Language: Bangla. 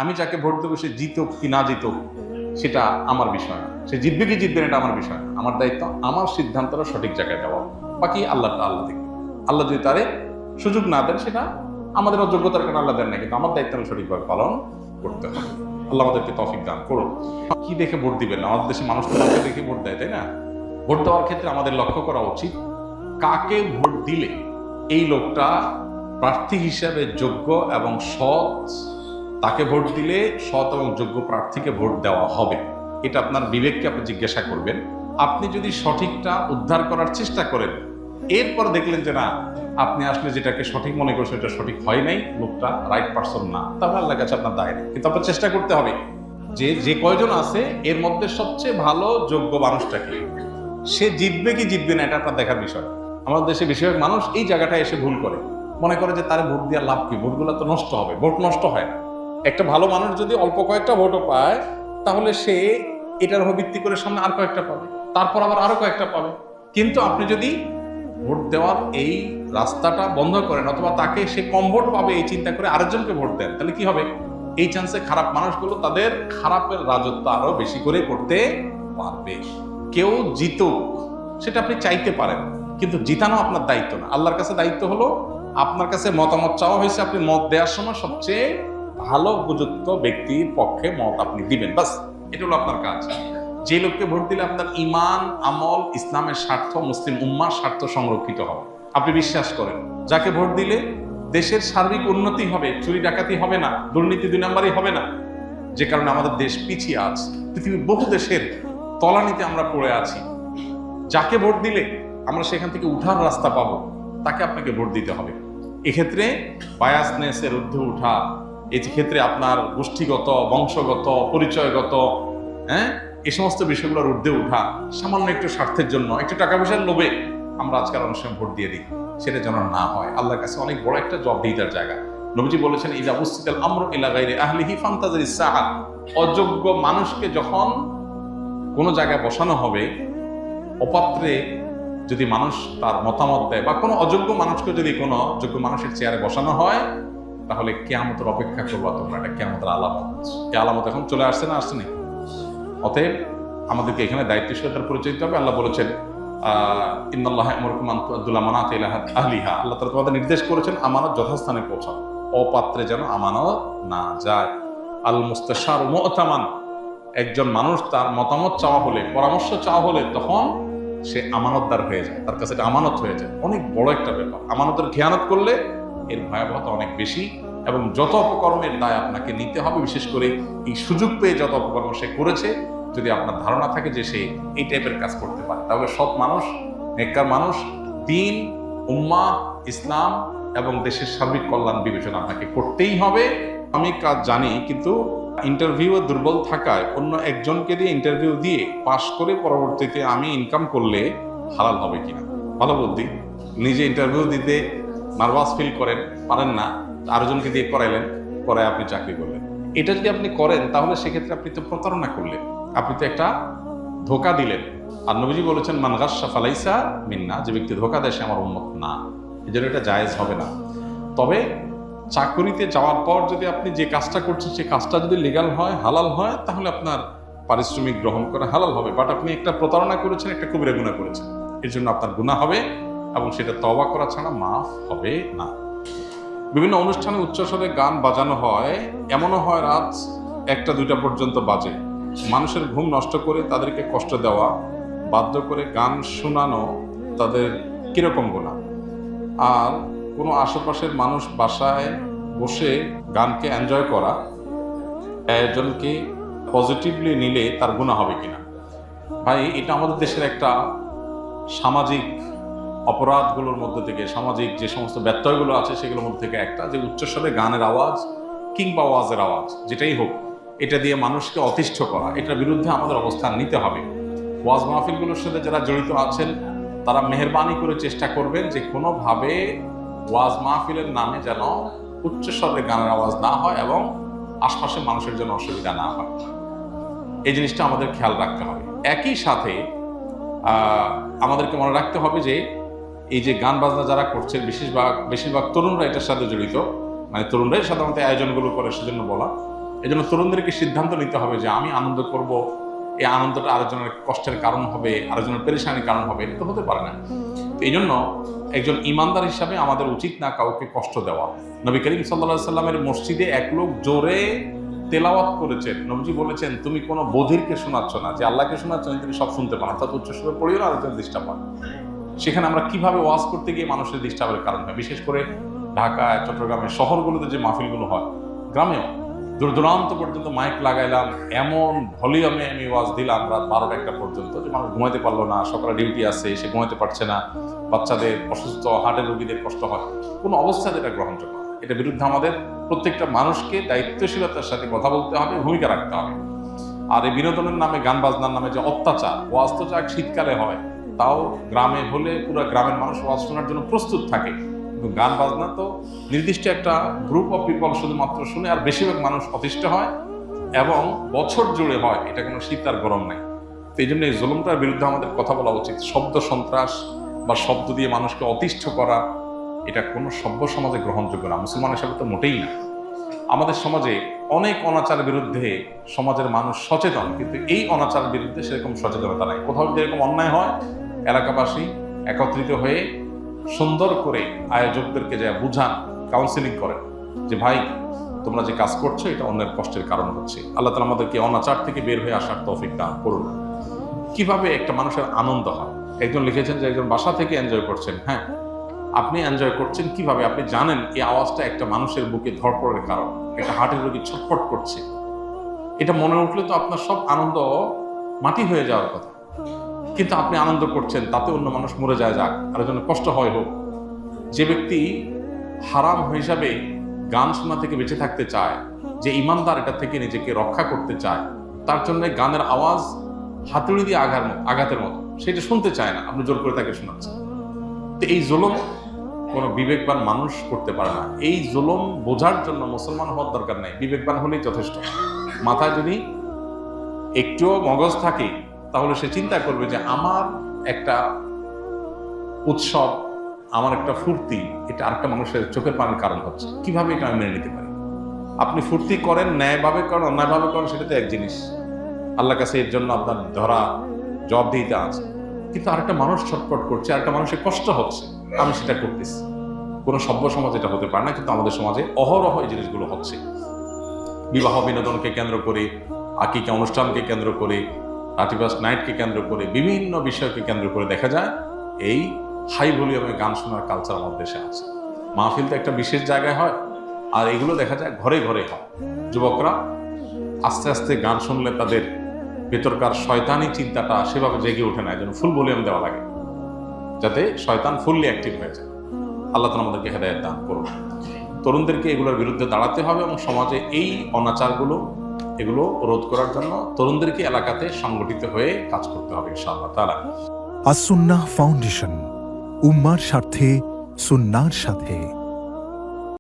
আমি যাকে ভোট দেবো সে জিতুক কি না জিতুক সেটা আমার বিষয় না, সে জিতবে কি জিতবে না এটা আমার বিষয় না। আমার দায়িত্ব আমার সিদ্ধান্তটা সঠিক জায়গায় দেওয়া, বাকি আল্লাহ দেখবে। আল্লাহ যদি তারে সুযোগ না দেন সেটা আমাদের অযোগ্যতার কারণে আল্লাহ দেন না, কিন্তু আমার দায়িত্ব আমি সঠিকভাবে পালন করতে হবে। আল্লাহ আমাদেরকে তৌফিক দান করুন। কি দেখে ভোট দিবেন না, আমাদের দেশে মানুষ তো কাউকে দেখে ভোট দেয়, তাই না? ভোট দেওয়ার ক্ষেত্রে আমাদের লক্ষ্য করা উচিত কাকে ভোট দিলে এই লোকটা প্রার্থী হিসাবে যোগ্য এবং সৎ, তাকে ভোট দিলে সৎ এবং যোগ্য প্রার্থীকে ভোট দেওয়া হবে। এটা আপনার বিবেককে আপনি জিজ্ঞাসা করবেন। আপনি যদি সঠিকটা উদ্ধার করার চেষ্টা করেন, এরপর দেখলেন যে না আপনি আসলে যেটাকে সঠিক মনে করছেন এটা সঠিক হয় নাই, লোকটা রাইট পারসন না, তাহলে আল্লাহর কাছে আপনার দায় নেই। কিন্তু আপনার চেষ্টা করতে হবে যে কয়জন আছে এর মধ্যে সবচেয়ে ভালো যোগ্য মানুষটাকে, সে জিতবে কি জিতবে না এটা আপনার দেখার বিষয়। আমাদের দেশে বেশিরভাগ মানুষ এই জায়গাটায় এসে ভুল করে, মনে করে যে তার ভোট দেওয়ার লাভ কি, ভোটগুলো তো নষ্ট হবে। ভোট নষ্ট হয় না। একটা ভালো মানুষ যদি অল্প কয়েকটা ভোটও পায় তাহলে সে এটার উপর ভিত্তি করে সামনে আর কয়েকটা পাবে, তারপর আবার আরো কয়েকটা পাবে। কিন্তু আপনি যদি ভোট দেওয়ার এই রাস্তাটা বন্ধ করেন অথবা তাকে সে কম ভোট পাবে এই চিন্তা করে আরেকজনকে ভোট দেন, তাহলে কি হবে? এই চান্সে খারাপ মানুষগুলো তাদের খারাপের রাজত্ব আরো বেশি করে করতে পারবে। কেউ জিতুক সেটা আপনি চাইতে পারেন, কিন্তু জিতানো আপনার দায়িত্ব না। আল্লাহর কাছে দায়িত্ব হলো আপনার কাছে মতামত চাওয়া হয়েছে, আপনি মত দেওয়ার সময় সবচেয়ে ভালো উপযুক্ত ব্যক্তির পক্ষে মত আপনি দিবেন, বাস এটা হলো আপনার কাজ। যে লোককে ভোট দিলে আপনার ইমান, আমল, ইসলামের স্বার্থ, মুসলিম উম্মার স্বার্থ সংরক্ষিত হবে, আপনি বিশ্বাস করেন। যাকে ভোট দিলে দেশের সার্বিক উন্নতি হবে, চুরি ডাকাতি হবে না, দুর্নীতি 2 নম্বরই হবে না, যে কারণে আমাদের দেশ পিছিয়ে আছে। পৃথিবীর বহু দেশের তলানিতে আমরা পড়ে আছি। যাকে ভোট দিলে আমরা সেখান থেকে উঠার রাস্তা পাবো, তাকে আপনাকে ভোট দিতে হবে। এক্ষেত্রে বায়াসনেসের ঊর্ধ্বে উঠা, এই ক্ষেত্রে আপনার গোষ্ঠীগত, বংশগত, পরিচয়গত এই সমস্ত বিষয়গুলোর ঊর্ধ্বে উঠা, সামান্য একটু স্বার্থের জন্য, একটু টাকা পয়সার লোভে আমরা আজকাল অনেক সময় ভোট দিয়ে দিই, সেটা যেন না হয়। আল্লাহর কাছে অনেক বড় একটা জবাবদিহিতার জায়গা। নবীজি বলেছেন ইজা উসতিতাল আমরু ইলা গায়রি আহলিহি ফান্তাজিরিস সাআ, অযোগ্য মানুষকে যখন কোনো জায়গায় বসানো হবে, অপাত্রে যদি মানুষ তার মতামত দেয় বা কোনো অযোগ্য মানুষকে যদি কোনো যোগ্য মানুষের চেয়ারে বসানো হয়, তাহলে কিয়ামতের অপেক্ষা করবা তোমরা। এটা কিয়ামতের আলামত। এই আলামত এখন চলে আসছে না, আসছে না? অতএব আমাদেরকে এখানে দায়িত্বশীলতার পরিচয় দিতে হবে। আল্লাহ বলেছেন ইন্নাল্লাহা ইয়ামুরুকুম আন তুআদ্দুল আমানাতি ইলা আহলিহা, আল্লাহ তাআলা তোমাদের নির্দেশ করেছেন আমানত যথাস্থানে পৌঁছাও, অপাত্রে যেন আমানত না যায়। আল মুস্তাশার মু'তামান, একজন মানুষ তার মতামত চাওয়া হলে, পরামর্শ চাওয়া হলে তখন সে আমানতদার হয়ে যায়, তার কাছে এটা আমানত হয়ে যায়। অনেক বড় একটা ব্যাপার। আমানতের খেয়ানত করলে এর ভয়াবহতা অনেক বেশি, এবং যত অপকর্মের দায় আপনাকে নিতে হবে, বিশেষ করে এই সুযোগ পেয়ে যত অপকর্ম সে করেছে, যদি আপনার ধারণা থাকে যে সে এই টাইপের কাজ করতে পারে, তাহলে সৎ মানুষ, নেককার মানুষ, দ্বীন, উম্মাহ, ইসলাম এবং দেশের সার্বিক কল্যাণ বিবেচনা আপনাকে করতেই হবে। আমি কাজ জানি, কিন্তু ইন্টারভিউ দুর্বল থাকায় অন্য একজনকে দিয়ে ইন্টারভিউ দিয়ে পাশ করে পরবর্তীতে আমি ইনকাম করলে হালাল হবে কিনা, ভালো বুদ্ধি। নিজে ইন্টারভিউ দিতে নার্ভাস ফিল করেন, পারেন না, আরেকজনকে দিয়ে করাইলেন, করায় আপনি চাকরি করলেন। এটা যদি আপনি করেন তাহলে সেক্ষেত্রে আপনি তো প্রতারণা করলেন, আপনি তো একটা ধোকা দিলেন। আর নবীজি বলেছেন মান গাশশা ফালাইসা মিন্না, যে ব্যক্তি ধোকা দেয় সে আমার উম্মত না। এই জন্য এটা জায়েজ হবে না। তবে চাকরিতে যাওয়ার পর যদি আপনি যে কাজটা করছেন সেই কাজটা যদি লিগ্যাল হয়, হালাল হয়, তাহলে আপনার পারিশ্রমিক গ্রহণ করা হালাল হবে। বাট আপনি একটা প্রতারণা করেছেন, একটা কবিরা গুনাহ করেছেন, এর জন্য আপনার গুনাহ হবে এবং সেটা তওবা করা ছাড়া মাফ হবে না। বিভিন্ন অনুষ্ঠানে উচ্চস্বরে গান বাজানো হয়, এমনও হয় রাত 1টা-2টা পর্যন্ত বাজে। মানুষের ঘুম নষ্ট করে তাদেরকে কষ্ট দেওয়া, বাধ্য করে গান শোনানো তাদের কিরকম গুনাহ? আর কোনো আশেপাশের মানুষ বাসায় বসে গানকে এনজয় করা একজনকে পজিটিভলি নিলে তার গুনাহ হবে কিনা? ভাই, এটা আমাদের দেশের একটা সামাজিক অপরাধগুলোর মধ্যে থেকে, সামাজিক যে সমস্ত ব্যত্যয়গুলো আছে সেগুলোর মধ্যে থেকে একটা, যে উচ্চস্বরে গানের আওয়াজ কিংবা ওয়াজের আওয়াজ যেটাই হোক, এটা দিয়ে মানুষকে অতিষ্ঠ করা, এটার বিরুদ্ধে আমাদের অবস্থান নিতে হবে। ওয়াজ মাহফিলগুলোর সাথে যারা জড়িত আছেন তারা মেহেরবানি করে চেষ্টা করবেন যে কোনোভাবে ওয়াজ মাহফিলের নামে যেন উচ্চস্বরে গানের আওয়াজ না হয় এবং আশপাশের মানুষের জন্য অসুবিধা না হয়। এই জিনিসটা আমাদের খেয়াল রাখতে হবে। একই সাথে আমাদেরকে মনে রাখতে হবে যে এই যে গান বাজনা যারা করছে বেশিরভাগ তরুণরা এটার সাথে জড়িত, মানে তরুণরাই সাধারণত আয়োজনগুলো করে, সেজন্য বলা। এই জন্য তরুণদেরকে সিদ্ধান্ত নিতে হবে যে আমি আনন্দ করব, এই আনন্দটা আরেকজনের কষ্টের কারণ হবে, আরেকজনের পেরেশানির কারণ হবে, এটা তো হতে পারে না। তো এই জন্য একজন ইমানদার হিসাবে আমাদের উচিত না কাউকে কষ্ট দেওয়া। নবী করিম সাল্লাল্লাহু আলাইহি সাল্লামের মসজিদে এক লোক জোরে তেলাওয়াত করেছেন, নবীজি বলেছেন তুমি কোনো বধিরকে শোনাচ্ছ না, যে আল্লাহকে শোনাচ্ছেন তিনি সব শুনতে পান, অর্থাৎ উচ্চস্বরে পড়িও না আরেকজন ডিস্টার্ব হয়। সেখানে আমরা কিভাবে ওয়াজ করতে গিয়ে মানুষের ডিস্টার্বের কারণ হয়, বিশেষ করে ঢাকায়, চট্টগ্রামে, শহরগুলোতে যে মাহফিলগুলো হয়, গ্রামেও দূর দূরান্ত পর্যন্ত মাইক লাগাইলাম, এমন ভলিউমে আমি ওয়াজ দিলাম রাত 12টা পর্যন্ত যে মানুষ ঘুমাইতে পারলো না, সকালে ডিউটি আছে সে ঘুমাইতে পারছে না, বাচ্চাদের অসুস্থ, হার্টের রোগীদের কষ্ট হয়, কোনো অবস্থাতে এটা গ্রহণযোগ্য না। এটার বিরুদ্ধে আমাদের প্রত্যেকটা মানুষকে দায়িত্বশীলতার সাথে কথা বলতে হবে, ভূমিকা রাখতে হবে। আর এই বিনোদনের নামে, গান বাজনার নামে যে অত্যাচার, ওয়াজ তো যাক শীতকালে হয়, তাও গ্রামে হলে পুরো গ্রামের মানুষ ওয়াজ শোনার জন্য প্রস্তুত থাকে, কিন্তু গান বাজনা তো নির্দিষ্ট একটা গ্রুপ অফ পিপল শুধুমাত্র শুনে, আর বেশিরভাগ মানুষ অতিষ্ঠ হয় এবং বছর জুড়ে হয়, এটা কোনো শীত আর গরম নাই। তো এই জন্য এই জুলুমটার বিরুদ্ধে আমাদের কথা বলা উচিত। শব্দ সন্ত্রাস বা শব্দ দিয়ে মানুষকে অতিষ্ঠ করা, এটা কোনো সভ্য সমাজে গ্রহণযোগ্য না, মুসলমান হিসাবে তো মোটেই না। আমাদের সমাজে অনেক অনাচারের বিরুদ্ধে সমাজের মানুষ সচেতন, কিন্তু এই অনাচারের বিরুদ্ধে সেরকম সচেতনতা নাই। কোথাও যদি এরকম অন্যায় হয়, এলাকাবাসী একত্রিত হয়ে সুন্দর করে আয়োজকদেরকে যা বুঝান, কাউন্সিলিং করেন যে ভাই তোমরা যে কাজ করছো এটা অন্যের কষ্টের কারণ হচ্ছে। আল্লাহ তাআলা আমাদেরকে অনাচার থেকে বের হয়ে আসার তৌফিক দান করুন। কিভাবে একটা মানুষের আনন্দ হয়, একজন লিখেছেন যে একজন বাসা থেকে এনজয় করছেন। হ্যাঁ, আপনি এনজয় করছেন কিভাবে? আপনি জানেন এই আওয়াজটা একটা মানুষের বুকে ধড়পড়ের কারণ, একটা হার্টের রোগী ছটফট করছে, এটা মনে উঠলে তো আপনার সব আনন্দ মাটি হয়ে যাওয়ার কথা, কিন্তু আপনি আনন্দ করছেন, তাতে অন্য মানুষ মরে যায় যাক, আর জন্য কষ্ট হয় হোক। যে ব্যক্তি হারাম হিসাবে গান শোনা থেকে বেঁচে থাকতে চায়, যে ইমানদার এটা থেকে নিজেকে রক্ষা করতে চায়, তার জন্য গানের আওয়াজ হাতুড়ি দিয়ে আঘাতের মতো, সেটা শুনতে চায় না, আপনি জোর করে তাকে শোনাচ্ছেন। তো এই জুলুম কোনো বিবেকবান মানুষ করতে পারে না। এই জুলুম বোঝার জন্য মুসলমান হওয়ার দরকার নাই, বিবেকবান হলেই যথেষ্ট। মাথায় যদি একটুও মগজ থাকে তাহলে সে চিন্তা করবে যে আমার একটা উৎসব, আমার একটা ফুর্তি, এটা আরেকটা মানুষের চোখের পানির কারণ হচ্ছে, কিভাবে এটা আমি মেনে নিতে পারি? আপনি ফুর্তি করেন, ন্যায়ভাবে করেন, অন্যায়ভাবে করেন, সেটা তো এক জিনিস, আল্লাহর কাছে এর জন্য আপনার ধরা জবাবদিহিতা আছে। কিন্তু আরেকটা মানুষ ছটফট করছে, আরেকটা মানুষের কষ্ট হচ্ছে, আমি সেটা করতেছি। কোনো সভ্য সমাজ এটা হতে পারে না, কিন্তু আমাদের সমাজে অহরহ এই জিনিসগুলো হচ্ছে। বিবাহ বিনোদনকে কেন্দ্র করে, আকিকা অনুষ্ঠানকে কেন্দ্র করে, রাতিবাস নাইটকে কেন্দ্র করে, বিভিন্ন বিষয়কে কেন্দ্র করে দেখা যায় এই হাই ভলিউমে গান শোনার কালচার আমাদের দেশে আছে। মাহফিল তো একটা বিশেষ জায়গায় হয়, আর এগুলো দেখা যায় ঘরে ঘরে হয়। যুবকরা আস্তে আস্তে গান শুনলে তাদের ভেতরকার শয়তানি চিন্তাটা সেভাবে জেগে ওঠে না, যেন ফুল ভলিউম দেওয়া লাগে যাতে শয়তান ফুললি অ্যাক্টিভ হয়ে যায়। আল্লাহ তাআলা আমাদেরকে হেদায়েত দান করুন। তরুণদেরকে এগুলোর বিরুদ্ধে দাঁড়াতে হবে এবং সমাজে এই অনাচারগুলো এগুলো রোধ করার জন্য তরুণদেরকে এলাকাতে সংগঠিত হয়ে কাজ করতে হবে ইনশাআল্লাহ তাআলা। আস-সুন্নাহ ফাউন্ডেশন, উম্মার স্বার্থে সুন্নাহর সাথে।